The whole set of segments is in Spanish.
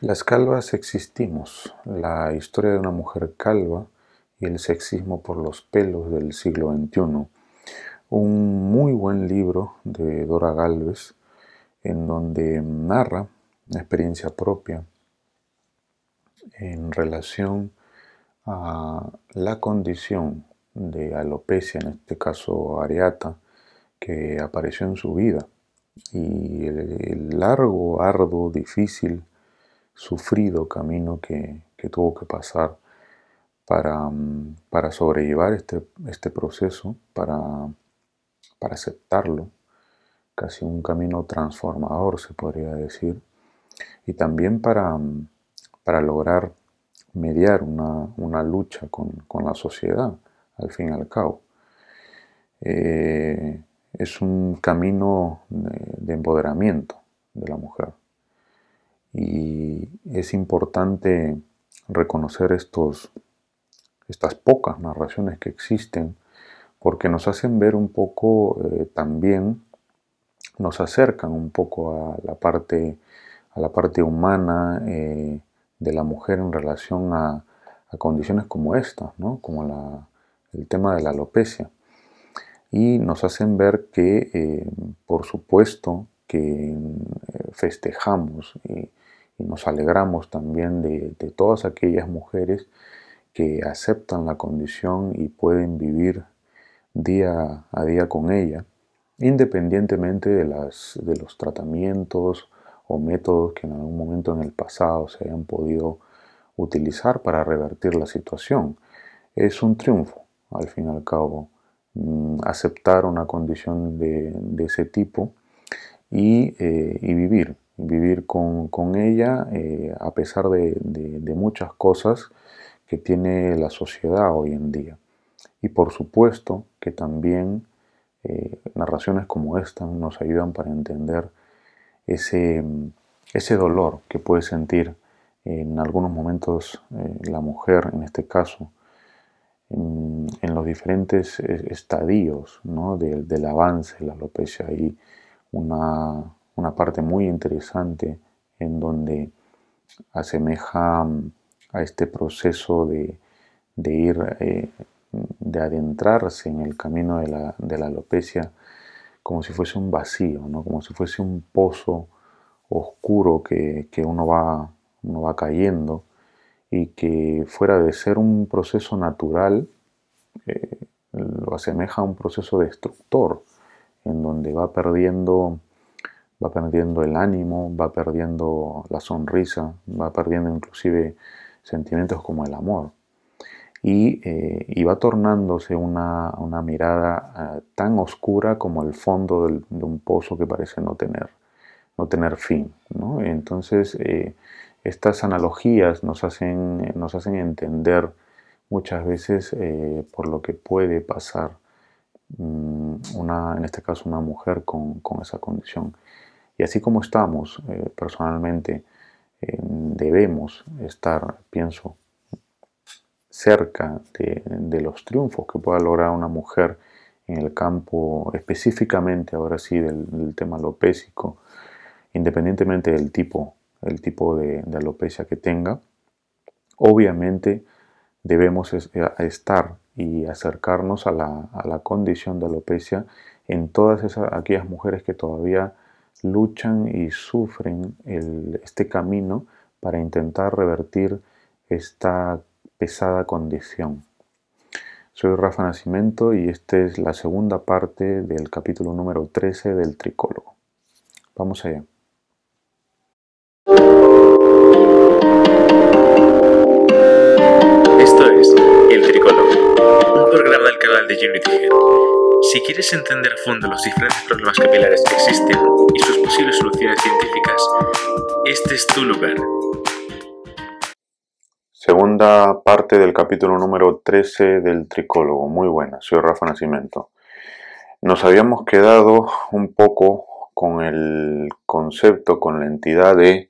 Las calvas existimos, la historia de una mujer calva y el sexismo por los pelos del siglo XXI. Un muy buen libro de Dora Galvez en donde narra una experiencia propia en relación a la condición de alopecia, en este caso areata, que apareció en su vida y el largo, arduo, difícil, sufrido camino que tuvo que pasar para sobrellevar este proceso, para aceptarlo, casi un camino transformador se podría decir, y también para lograr mediar una lucha con la sociedad, al fin y al cabo. Es un camino de empoderamiento de la mujer. Y es importante reconocer estas pocas narraciones que existen porque nos hacen ver un poco también, nos acercan un poco a la parte humana de la mujer en relación a condiciones como esta, ¿no? Como el tema de la alopecia. Y nos hacen ver que, por supuesto, que festejamos y nos alegramos también de todas aquellas mujeres que aceptan la condición y pueden vivir día a día con ella, independientemente de los tratamientos o métodos que en algún momento en el pasado se hayan podido utilizar para revertir la situación. Es un triunfo, al fin y al cabo, aceptar una condición de ese tipo y vivir con ella a pesar de muchas cosas que tiene la sociedad hoy en día. Y por supuesto que también narraciones como esta nos ayudan para entender ese, ese dolor que puede sentir en algunos momentos la mujer, en este caso, en los diferentes estadios, ¿no? del avance de la alopecia. Hay una parte muy interesante en donde asemeja a este proceso de ir, de adentrarse en el camino de la alopecia como si fuese un vacío, ¿no? Como si fuese un pozo oscuro que uno va cayendo y que fuera de ser un proceso natural, lo asemeja a un proceso destructor, en donde va perdiendo el ánimo, va perdiendo la sonrisa, va perdiendo inclusive sentimientos como el amor. Y va tornándose una mirada tan oscura como el fondo de un pozo que parece no tener fin, ¿no? Entonces, estas analogías nos hacen entender muchas veces por lo que puede pasar en este caso una mujer con esa condición. Y así como estamos, personalmente, debemos estar, pienso, cerca de los triunfos que pueda lograr una mujer en el campo, específicamente ahora sí del tema alopécico, independientemente del el tipo de alopecia que tenga. Obviamente debemos estar y acercarnos a a la condición de alopecia en todas aquellas mujeres que todavía luchan y sufren este camino para intentar revertir esta pesada condición. Soy Rafa Nascimento y esta es la segunda parte del capítulo número 13 del Tricólogo. Vamos allá. Esto es El Tricólogo, un programa del canal de Unity Head. Si quieres entender a fondo los diferentes problemas capilares que existen y sus posibles soluciones científicas, este es tu lugar. Segunda parte del capítulo número 13 del Tricólogo. Muy buena, soy Rafa Nascimento. Nos habíamos quedado un poco con el concepto, con la entidad de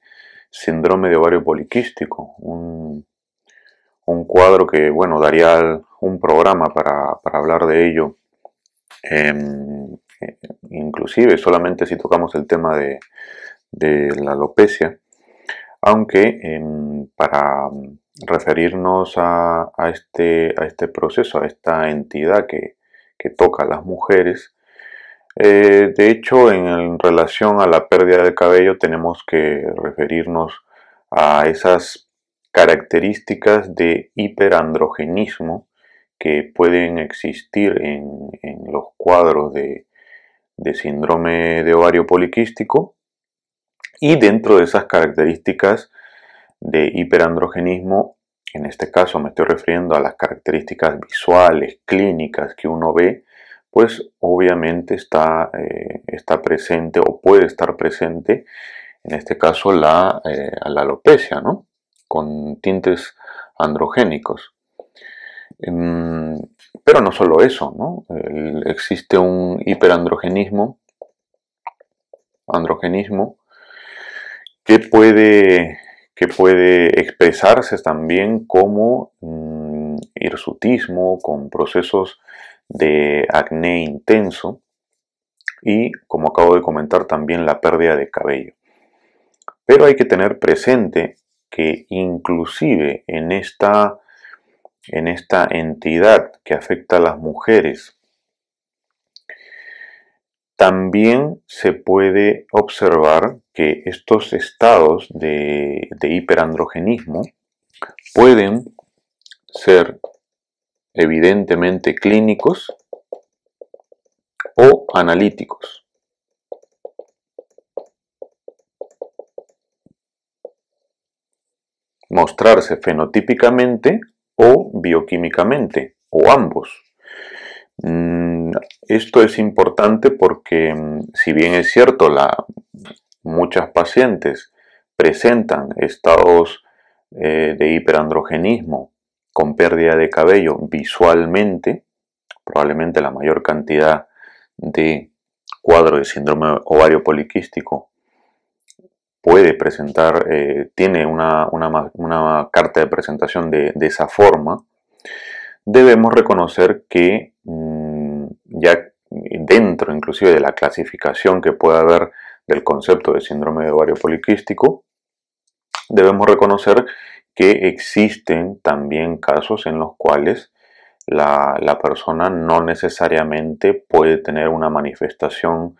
síndrome de ovario poliquístico, un cuadro que, bueno, daría un programa para hablar de ello, inclusive solamente si tocamos el tema de la alopecia, aunque para referirnos a este proceso, a esta entidad que toca a las mujeres, de hecho, en relación a la pérdida de cabello tenemos que referirnos a esas características de hiperandrogenismo que pueden existir en los cuadros de síndrome de ovario poliquístico, y dentro de esas características de hiperandrogenismo, en este caso me estoy refiriendo a las características visuales, clínicas que uno ve, pues obviamente está presente o puede estar presente, en este caso la alopecia, ¿no? Con tintes androgénicos. Pero no solo eso, ¿no? Existe un hiperandrogenismo que puede expresarse también como hirsutismo, con procesos de acné intenso y, como acabo de comentar, también la pérdida de cabello. Pero hay que tener presente que inclusive en esta entidad que afecta a las mujeres, también se puede observar que estos estados de hiperandrogenismo pueden ser evidentemente clínicos o analíticos. Mostrarse fenotípicamente o bioquímicamente, o ambos. Esto es importante porque, si bien es cierto, muchas pacientes presentan estados de hiperandrogenismo con pérdida de cabello visualmente, probablemente la mayor cantidad de cuadros de síndrome ovario poliquístico puede presentar, tiene una carta de presentación de esa forma. Debemos reconocer que ya dentro inclusive de la clasificación que puede haber del concepto de síndrome de ovario poliquístico, debemos reconocer que existen también casos en los cuales la persona no necesariamente puede tener una manifestación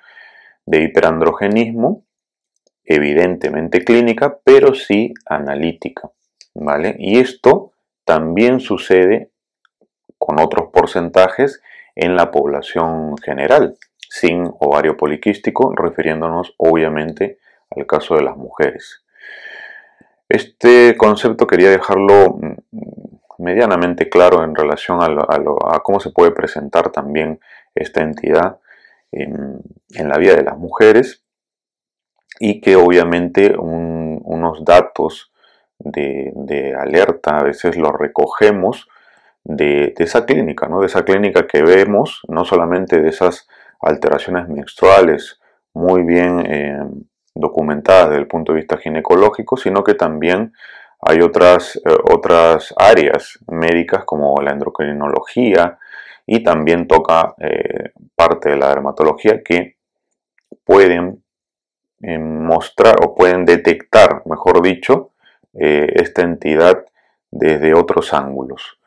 de hiperandrogenismo, evidentemente clínica, pero sí analítica, ¿vale? Y esto también sucede con otros porcentajes en la población general, sin ovario poliquístico, refiriéndonos obviamente al caso de las mujeres. Este concepto quería dejarlo medianamente claro en relación a cómo se puede presentar también esta entidad en la vida de las mujeres, y que obviamente unos datos de alerta a veces los recogemos de esa clínica, ¿no? De esa clínica que vemos, no solamente de esas alteraciones menstruales muy bien documentadas desde el punto de vista ginecológico, sino que también hay otras áreas médicas como la endocrinología, y también toca parte de la dermatología, que pueden mostrar o pueden detectar, mejor dicho, esta entidad desde otros ángulos.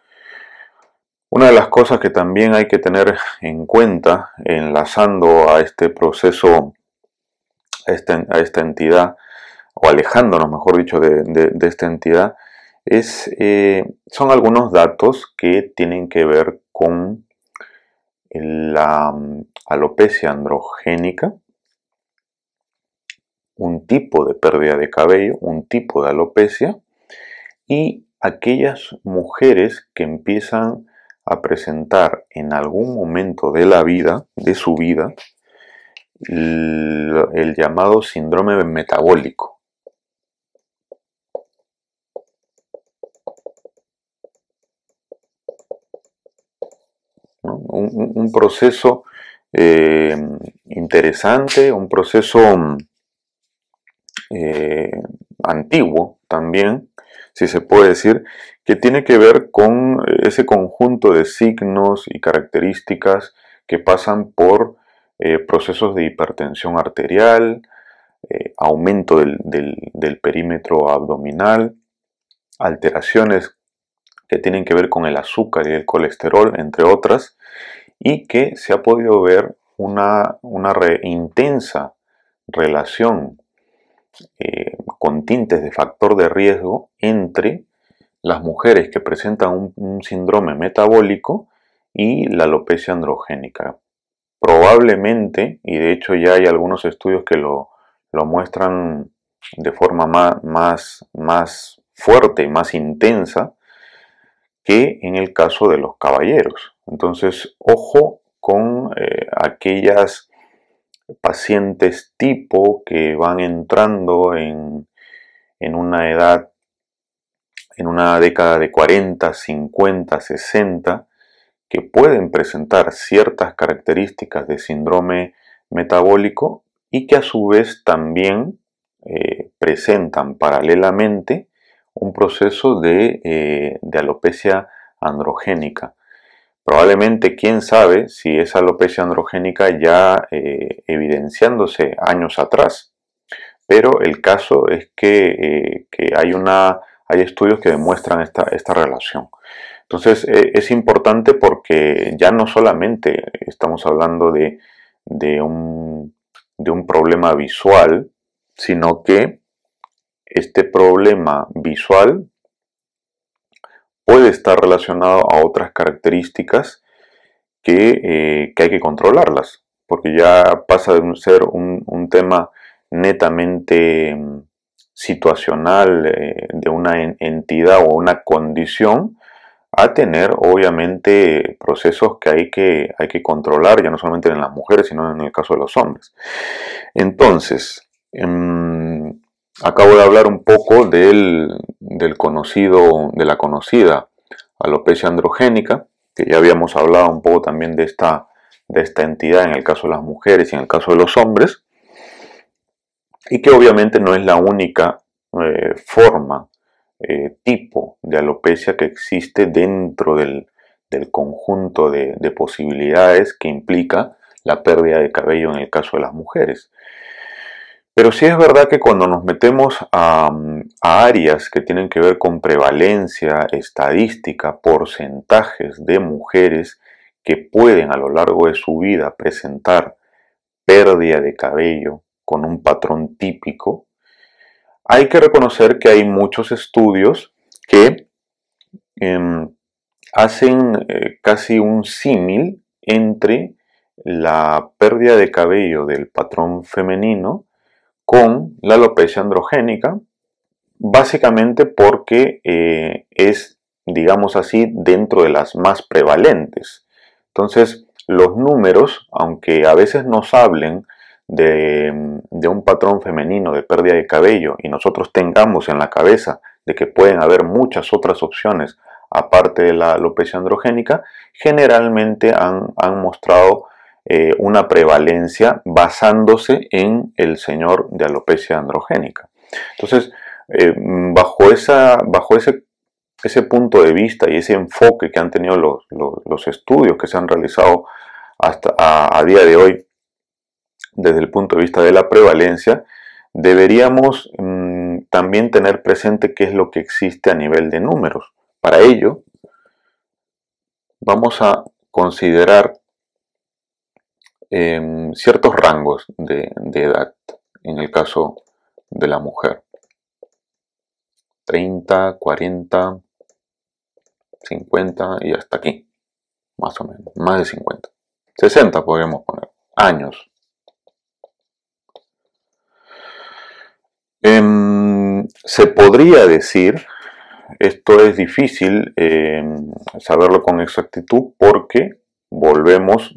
Una de las cosas que también hay que tener en cuenta, enlazando a este proceso, a esta entidad, o alejándonos, mejor dicho, de esta entidad, son algunos datos que tienen que ver con la alopecia androgénica, un tipo de pérdida de cabello, un tipo de alopecia, y aquellas mujeres que empiezan a presentar en algún momento de la vida, de su vida, el llamado síndrome metabólico. ¿No? Un proceso interesante, un proceso antiguo también, si se puede decir, que tiene que ver con ese conjunto de signos y características que pasan por procesos de hipertensión arterial, aumento del perímetro abdominal, alteraciones que tienen que ver con el azúcar y el colesterol, entre otras, y que se ha podido ver una intensa relación con tintes de factor de riesgo entre las mujeres que presentan un síndrome metabólico y la alopecia androgénica. Probablemente, y de hecho ya hay algunos estudios que lo muestran de forma más fuerte y más intensa que en el caso de los caballeros. Entonces, ojo con aquellas pacientes tipo que van entrando en una edad, en una década de 40, 50, 60, que pueden presentar ciertas características de síndrome metabólico y que a su vez también presentan paralelamente un proceso de alopecia androgénica. Probablemente, quién sabe si esa alopecia androgénica ya evidenciándose años atrás, pero el caso es que hay estudios que demuestran esta relación. Entonces es importante porque ya no solamente estamos hablando de un problema visual, sino que este problema visual puede estar relacionado a otras características que hay que controlarlas, porque ya pasa de ser un tema netamente situacional de una entidad o una condición, a tener obviamente procesos que hay que controlar, ya no solamente en las mujeres, sino en el caso de los hombres. Entonces, acabo de hablar un poco de la conocida alopecia androgénica, que ya habíamos hablado un poco también de esta entidad en el caso de las mujeres y en el caso de los hombres, y que obviamente no es la única forma, tipo de alopecia que existe dentro del conjunto de posibilidades que implica la pérdida de cabello en el caso de las mujeres. Pero sí es verdad que cuando nos metemos a áreas que tienen que ver con prevalencia, estadística, porcentajes de mujeres que pueden a lo largo de su vida presentar pérdida de cabello con un patrón típico, hay que reconocer que hay muchos estudios que hacen casi un símil entre la pérdida de cabello del patrón femenino con la alopecia androgénica, básicamente porque es, digamos así, dentro de las más prevalentes. Entonces, los números, aunque a veces nos hablen de un patrón femenino de pérdida de cabello y nosotros tengamos en la cabeza de que pueden haber muchas otras opciones aparte de la alopecia androgénica, generalmente han mostrado una prevalencia basándose en el señor de alopecia androgénica. Entonces, bajo ese punto de vista y ese enfoque que han tenido los estudios que se han realizado hasta a día de hoy, desde el punto de vista de la prevalencia, deberíamos también tener presente qué es lo que existe a nivel de números. Para ello, vamos a considerar ciertos rangos de edad en el caso de la mujer. 30, 40, 50 y hasta aquí, más o menos, más de 50. 60 podríamos poner, años. Se podría decir, esto es difícil saberlo con exactitud porque volvemos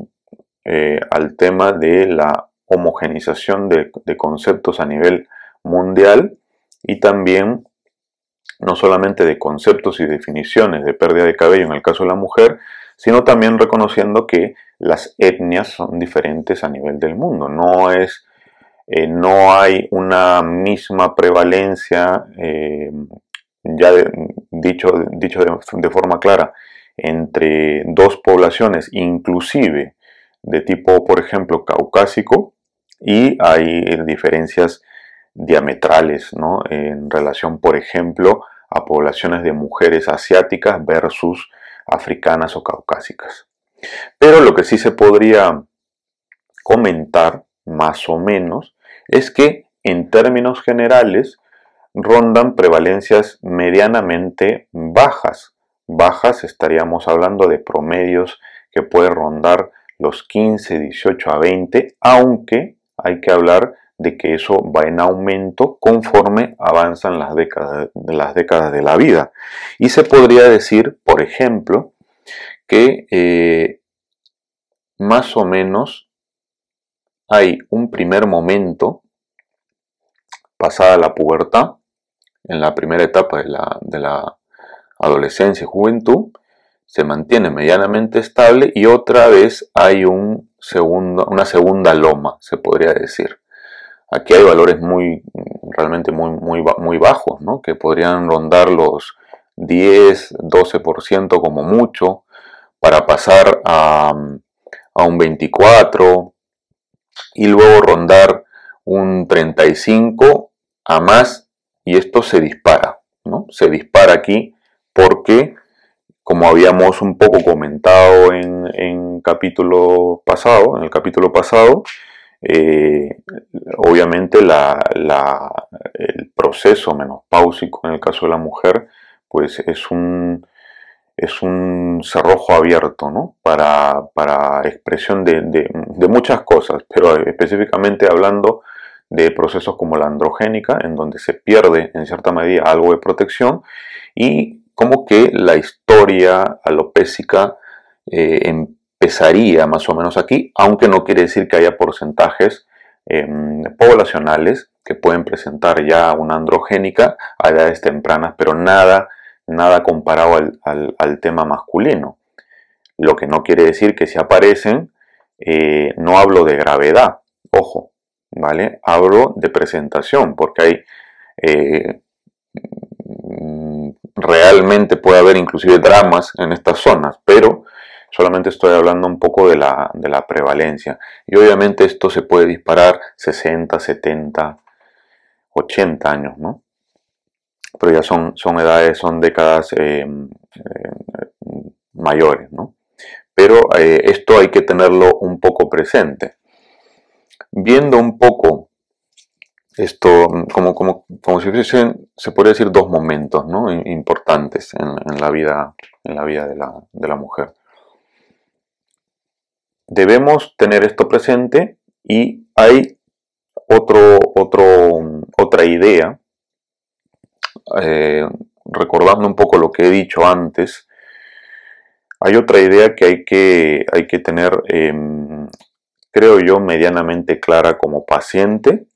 al tema de la homogenización de conceptos a nivel mundial y también no solamente de conceptos y definiciones de pérdida de cabello en el caso de la mujer, sino también reconociendo que las etnias son diferentes a nivel del mundo. No hay una misma prevalencia, dicho de forma clara, entre dos poblaciones, inclusive de tipo, por ejemplo, caucásico, y hay diferencias diametrales, ¿no? En relación, por ejemplo, a poblaciones de mujeres asiáticas versus africanas o caucásicas. Pero lo que sí se podría comentar, más o menos, es que en términos generales rondan prevalencias medianamente bajas. Bajas estaríamos hablando de promedios que pueden rondar los 15, 18 a 20, aunque hay que hablar de que eso va en aumento conforme avanzan las décadas de la vida. Y se podría decir, por ejemplo, que más o menos hay un primer momento, pasada la pubertad, en la primera etapa de la adolescencia y juventud, se mantiene medianamente estable y otra vez hay una segunda loma, se podría decir. Aquí hay valores realmente muy bajos, ¿no? Que podrían rondar los 10, 12% como mucho, para pasar a un 24% y luego rondar un 35% a más, y esto se dispara, ¿no? Se dispara aquí porque, como habíamos un poco comentado en el capítulo pasado, obviamente el proceso menopáusico en el caso de la mujer, pues es un cerrojo abierto, ¿no? Para expresión de muchas cosas, pero específicamente hablando de procesos como la androgénica, en donde se pierde en cierta medida algo de protección, y como que la historia alopécica empezaría más o menos aquí, aunque no quiere decir que haya porcentajes poblacionales que pueden presentar ya una androgénica a edades tempranas, pero nada comparado al tema masculino. Lo que no quiere decir que si aparecen, no hablo de gravedad, ojo, ¿vale? Hablo de presentación, porque hay realmente puede haber inclusive dramas en estas zonas, pero solamente estoy hablando un poco de la prevalencia. Y obviamente esto se puede disparar 60, 70, 80 años, ¿no? Pero ya son edades, son décadas mayores, ¿no? Pero esto hay que tenerlo un poco presente. Viendo un poco esto como si fuesen, se podría decir, dos momentos, ¿no? Importantes en la vida de la mujer. Debemos tener esto presente, y hay otra idea, recordando un poco lo que he dicho antes. Hay otra idea que hay que tener, creo yo, medianamente clara como paciente,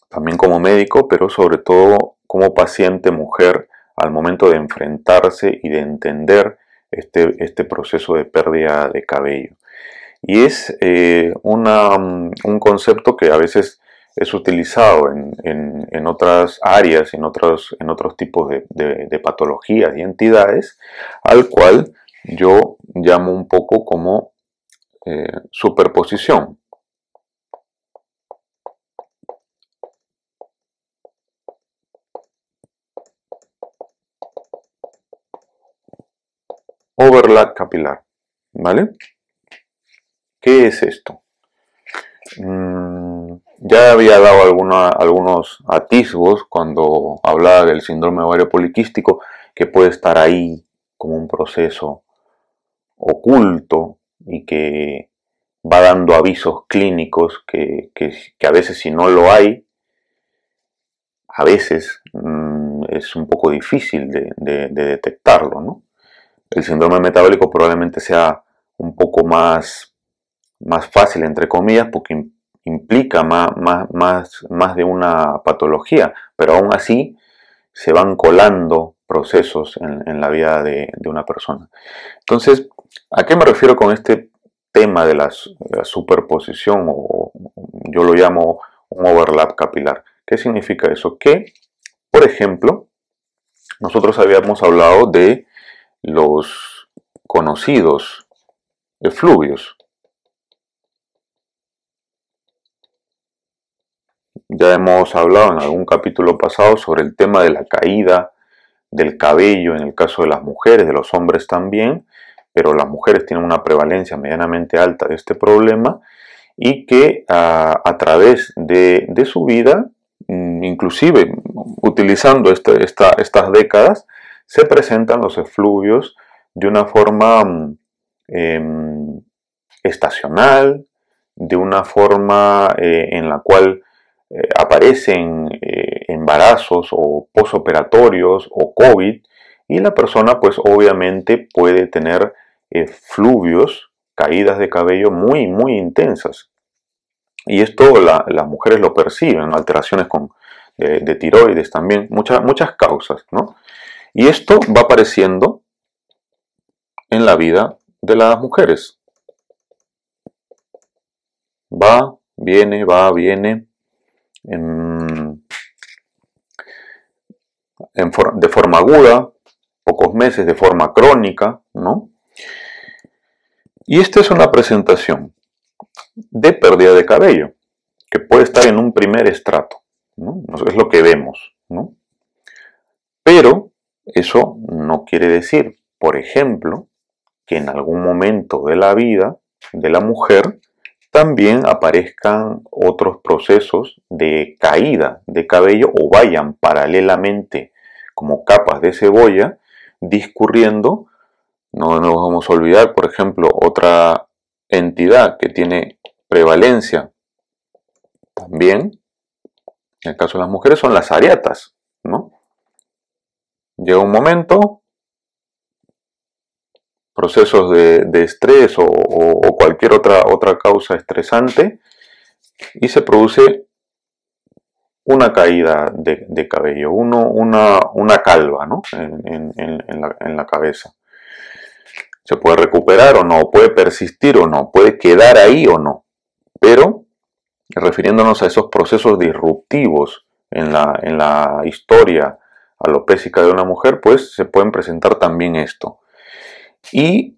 también como médico, pero sobre todo como paciente mujer, al momento de enfrentarse y de entender este proceso de pérdida de cabello. Y es un concepto que a veces es utilizado en otras áreas, en otros tipos de patologías y entidades, al cual yo llamo un poco como superposición. Overlap capilar, ¿vale? ¿Qué es esto? Ya había dado algunos atisbos cuando hablaba del síndrome ovario poliquístico, que puede estar ahí como un proceso oculto y que va dando avisos clínicos que a veces, si no lo hay, a veces es un poco difícil de detectarlo, ¿no? El síndrome metabólico probablemente sea un poco más fácil, entre comillas, porque implica más de una patología, pero aún así se van colando procesos en la vida de una persona. Entonces, ¿a qué me refiero con este tema de la superposición, o yo lo llamo un overlap capilar? ¿Qué significa eso? Que, por ejemplo, nosotros habíamos hablado de los conocidos efluvios. Ya hemos hablado en algún capítulo pasado sobre el tema de la caída del cabello en el caso de las mujeres, de los hombres también, pero las mujeres tienen una prevalencia medianamente alta de este problema y que a través de su vida, inclusive utilizando estas décadas, se presentan los efluvios de una forma estacional, de una forma en la cual aparecen embarazos o posoperatorios o COVID, y la persona pues obviamente puede tener fluvios, caídas de cabello muy intensas. Y esto las mujeres lo perciben, ¿no? Alteraciones de tiroides también, muchas causas, ¿no? Y esto va apareciendo en la vida de las mujeres. Va, viene, de forma aguda, pocos meses, de forma crónica, ¿no? Y esta es una presentación de pérdida de cabello, que puede estar en un primer estrato, ¿no? Es lo que vemos, ¿no? Pero eso no quiere decir, por ejemplo, que en algún momento de la vida de la mujer también aparezcan otros procesos de caída de cabello o vayan paralelamente como capas de cebolla discurriendo. No nos vamos a olvidar, por ejemplo, otra entidad que tiene prevalencia también, en el caso de las mujeres, son las areatas, ¿no? Llega un momento, procesos de estrés o cualquier otra causa estresante, y se produce una caída de cabello, una calva, ¿no? en la cabeza. Se puede recuperar o no, puede persistir o no, puede quedar ahí o no, pero refiriéndonos a esos procesos disruptivos en la historia alopécica de una mujer, pues se pueden presentar también esto. Y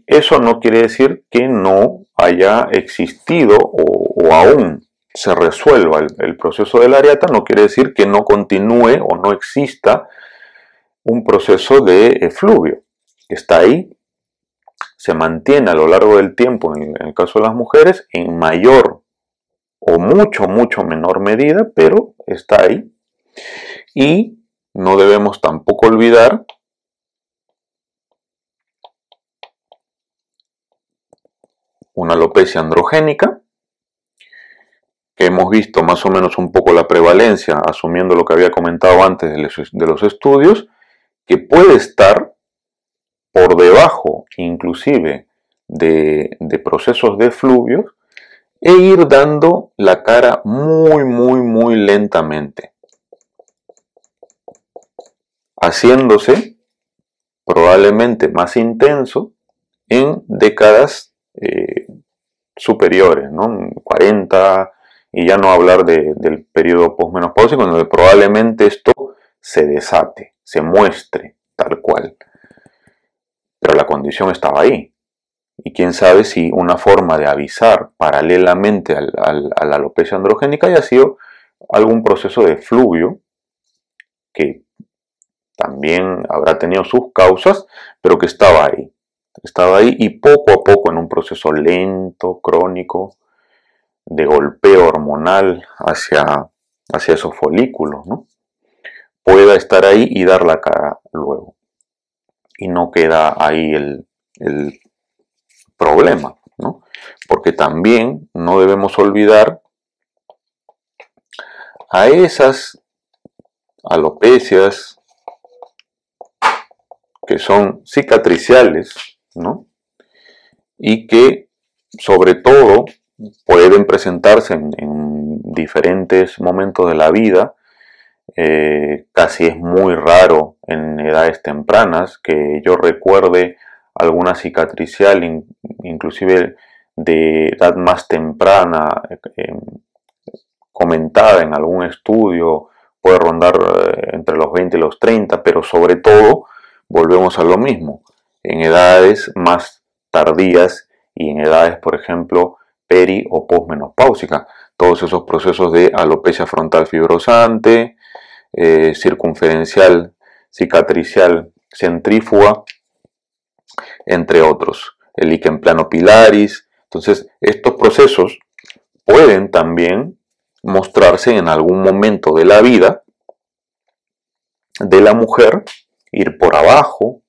eso no quiere decir que no haya existido o aún se resuelva el proceso de la areata, no quiere decir que no continúe o no exista un proceso de efluvio. Está ahí, se mantiene a lo largo del tiempo en el caso de las mujeres en mayor o mucho menor medida, pero está ahí. Y no debemos tampoco olvidar una alopecia androgénica, que hemos visto más o menos un poco la prevalencia, asumiendo lo que había comentado antes de los estudios, que puede estar por debajo inclusive de procesos de efluvios e ir dando la cara muy lentamente, haciéndose probablemente más intenso en décadas superiores, ¿no? 40, y ya no hablar del periodo posmenopáusico, donde probablemente esto se desate, se muestre tal cual. Pero la condición estaba ahí. Y quién sabe si una forma de avisar paralelamente a la alopecia androgénica haya sido algún proceso de efluvio que también habrá tenido sus causas, pero que estaba ahí. Estaba ahí y poco a poco en un proceso lento, crónico, de golpeo hormonal hacia esos folículos, ¿no? Pueda estar ahí y dar la cara luego. Y no queda ahí el problema, ¿no? Porque también no debemos olvidar a esas alopecias que son cicatriciales, ¿no? Y que sobre todo pueden presentarse en diferentes momentos de la vida. Casi es muy raro en edades tempranas que yo recuerde alguna cicatricial, inclusive de edad más temprana, comentada en algún estudio, puede rondar entre los 20 y los 30, pero sobre todo volvemos a lo mismo, en edades más tardías y en edades, por ejemplo, peri o posmenopáusicas. todos esos procesos de alopecia frontal fibrosante, circunferencial, cicatricial, centrífuga, entre otros, el líquen plano pilaris. Entonces, estos procesos pueden también mostrarse en algún momento de la vida de la mujer, ir por abajo,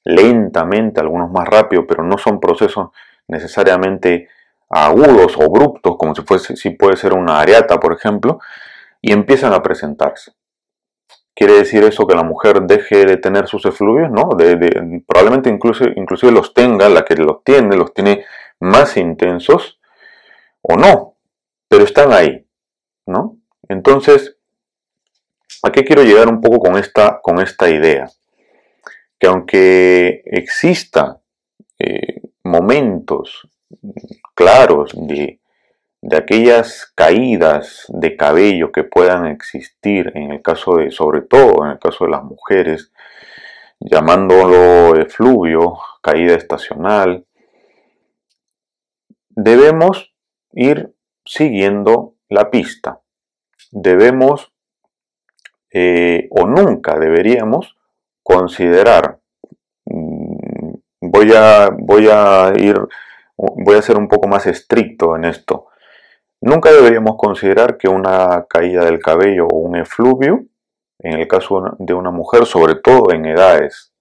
lentamente, algunos más rápido, pero no son procesos necesariamente agudos o abruptos, como si puede ser una areata, por ejemplo, y empiezan a presentarse. ¿Quiere decir eso que la mujer deje de tener sus efluvios? No, probablemente inclusive los tenga, la que los tiene más intensos, o no, pero están ahí, ¿no? Entonces, ¿a qué quiero llegar un poco con esta idea? Que aunque exista momentos claros de aquellas caídas de cabello que puedan existir en el caso de, sobre todo en el caso de las mujeres, llamándolo efluvio, caída estacional, debemos ir siguiendo la pista. Debemos o nunca deberíamos considerar, voy a ser un poco más estricto en esto. Nunca deberíamos considerar que una caída del cabello o un efluvio, en el caso de una mujer, sobre todo en edades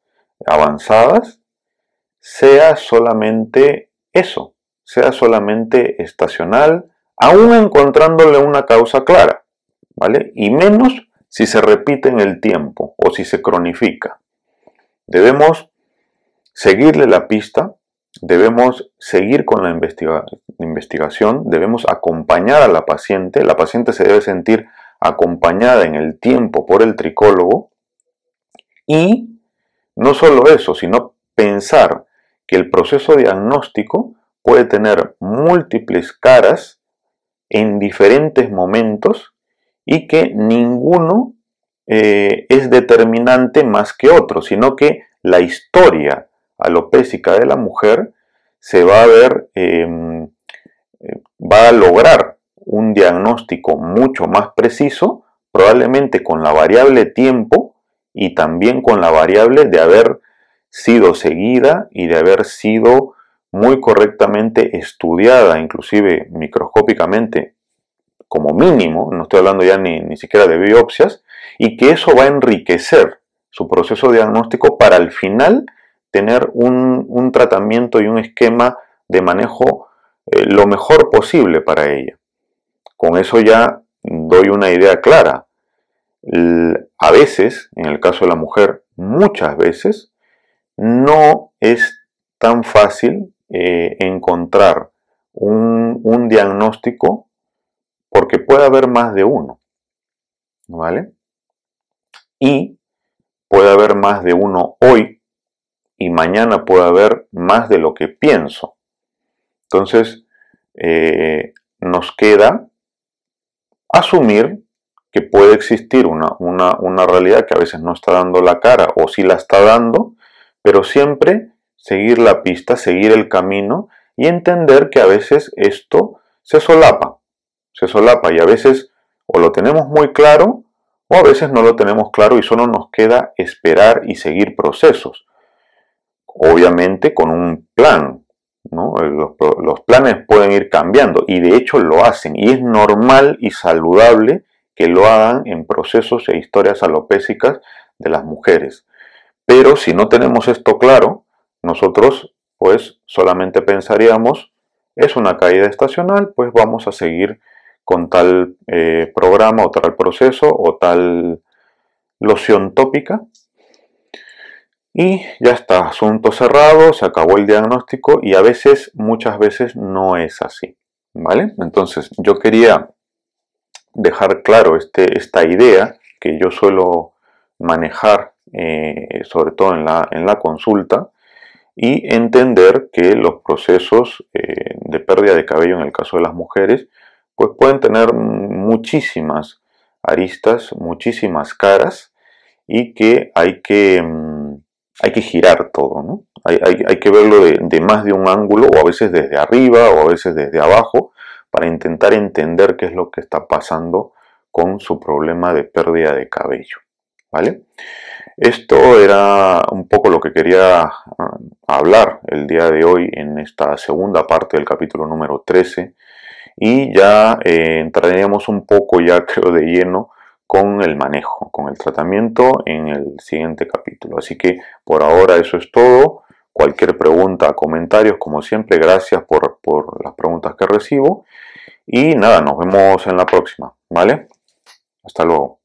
avanzadas, sea solamente eso, sea solamente estacional, aún encontrándole una causa clara, ¿vale? Y menos si se repite en el tiempo o si se cronifica. Debemos seguirle la pista, debemos seguir con la investigación, debemos acompañar a la paciente se debe sentir acompañada en el tiempo por el tricólogo, y no solo eso, sino pensar que el proceso diagnóstico puede tener múltiples caras en diferentes momentos y que ninguno es determinante más que otro, sino que la historia alopécica de la mujer se va a ver, va a lograr un diagnóstico mucho más preciso, probablemente con la variable tiempo y también con la variable de haber sido seguida y de haber sido muy correctamente estudiada, inclusive microscópicamente, como mínimo, no estoy hablando ya ni siquiera de biopsias, y que eso va a enriquecer su proceso diagnóstico para al final tener un tratamiento y un esquema de manejo lo mejor posible para ella. Con eso ya doy una idea clara. A veces, en el caso de la mujer, muchas veces, no es tan fácil encontrar un diagnóstico porque puede haber más de uno, ¿vale? Y puede haber más de uno hoy y mañana puede haber más de lo que pienso. Entonces, nos queda asumir que puede existir una realidad que a veces no está dando la cara o sí la está dando, pero siempre seguir la pista, seguir el camino y entender que a veces esto se solapa y a veces o lo tenemos muy claro o a veces no lo tenemos claro y solo nos queda esperar y seguir procesos. Obviamente con un plan, ¿no? Los planes pueden ir cambiando y de hecho lo hacen y es normal y saludable que lo hagan en procesos e historias alopécicas de las mujeres. Pero si no tenemos esto claro, nosotros pues solamente pensaríamos, es una caída estacional, pues vamos a seguir con tal programa o tal proceso o tal loción tópica y ya está, asunto cerrado, se acabó el diagnóstico y a veces, muchas veces no es así, ¿vale? Entonces yo quería dejar claro esta idea que yo suelo manejar sobre todo en la consulta y entender que los procesos de pérdida de cabello en el caso de las mujeres pues pueden tener muchísimas aristas, muchísimas caras y que hay que girar todo, ¿no? Hay que verlo de más de un ángulo o a veces desde arriba o a veces desde abajo para intentar entender qué es lo que está pasando con su problema de pérdida de cabello, ¿vale? Esto era un poco lo que quería hablar el día de hoy en esta segunda parte del capítulo número 13 y ya entraríamos un poco, ya creo, de lleno con el manejo, con el tratamiento en el siguiente capítulo. Así que por ahora eso es todo. Cualquier pregunta, comentarios, como siempre, gracias por las preguntas que recibo. Y nada, nos vemos en la próxima, ¿vale? Hasta luego.